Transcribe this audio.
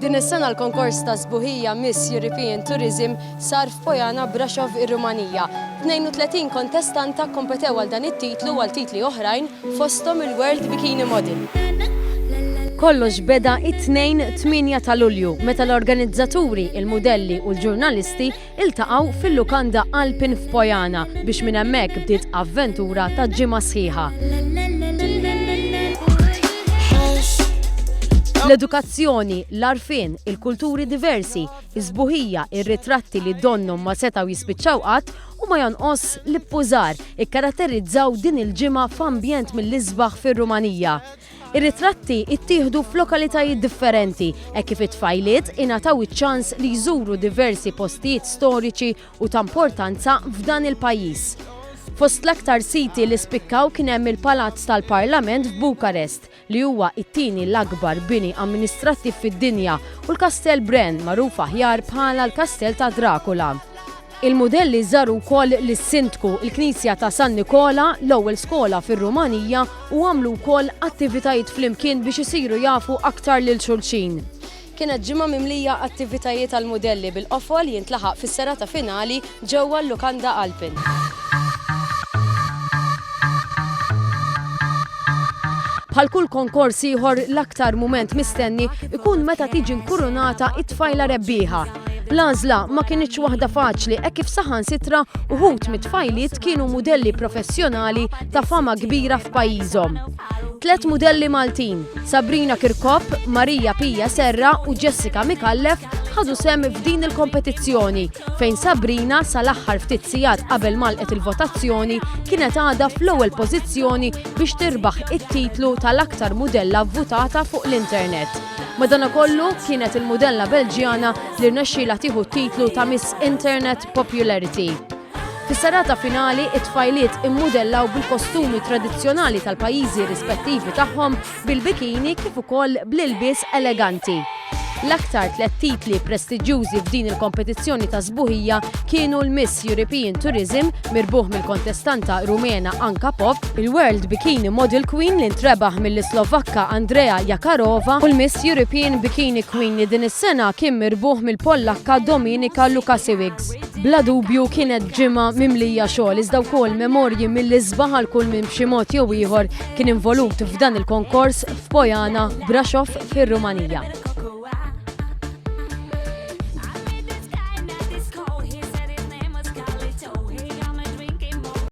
Din is-sena l-konkors tas-sbuħija Miss European Tourism sar f'Pojana Brasov ir-Rumanija. 32 kontestanta kompetew għal dan it-titlu għal titli oħrajn fosthom il-World Bikini Model. Kollox beda it-2-8 ta' Lulju meta l-organizzaturi, il-modelli u l-ġurnalisti iltaqgħu fil-lukanda Alpin f'Pojana biex minn hemmhekk bdiet avventura ta' ġimgħa sħiħa. L-edukazzjoni, l-arfien, il-kulturi diversi, is-sbuħija, ir-ritratti li donnom ma setgħu jispiċċaw qatt u ma jonqos l-ippużar ikkaratterizzaw din il-ġimgħa f'ambjent mill-isbaħ fir-Rumanija. Ir-ritratti ittieħdu f'lokalitajiet differenti hekk kif it-tfajliet ingħataw iċ-ċans li jżuru diversi postijiet storiċi u ta' importanza f'dan il-pajjiż. Fost l-aktar siti li spikkaw kien hemm il-Palazz tal-Parlament f'Bukarest li huwa it-tieni l-akbar bini amministrattiv fid-dinja u l-Kastell Bren magħruf aħjar bħala l-Kastell ta' Dracula. Il-modelli żaru wkoll lis-Sindku il-Knisja ta' San Nikola, l-ewwel skola fir-Rumanija u għamlu wkoll attivitajiet flimkien biex isiru jafu aktar lil xulxin. Kienet ġimgħa mimlija attivitajiet għall modelli bil-qofol jintlaħaq fis-serata finali ġewwa l-lukanda Alpin. Bħal kull konkors ieħor l-aktar mument mistenni ikun meta tiġi nkurunata it-tfajla rebbieħa. L-għażla ma kienitx waħda faċli hekk kif saħansitra uħud mit-tfajliet kienu mudelli professjonali ta' fama kbira f'pajjiżhom. 3 mudelli Maltin, Sabrina Kirkop, Marija Pija Serra u Jessica Mikallef ħadu sehem f'din il-kompetizzjoni fejn Sabrina sal-aħħar ftit sigħat qabel malqet il-votazzjoni kienet għadha fl-ewwel pożizzjoni biex tirbaħ it-titlu tal-aktar mudella vvutata fuq l-internet. Madankollu kienet il-mudella Belġjana li rnexxielha tieħu t-titlu ta' Miss Internet Popularity. Fis-serata finali it-tfajliet immudellaw bil-kostumi tradizzjonali tal-pajjiżi rispettivi tagħhom bil-bikini kif ukoll bl-ilbies eleganti. L-aktar 3 titli prestiġjużi f'din il-kompetizzjoni ta' sbuħija kienu l-Miss European Tourism mirbuħ mill-kontestanta Ir-Rumena Anca Pop, il-World Bikini Model Queen li ntrebaħ mill-Slovakka Andrea Jakarova u l-Miss European Bikini Queen li din is-sena kien mirbuħ mill-Pollakka Dominika Lukasiewicz. Bla dubju kienet ġimgħa mimlija xogħol iżda wkoll memorji mill-isbaħ għal kull minn b'xi mod jew ieħor kien involut f'dan il-konkors f'Pojana Brasov fir-Rumanija.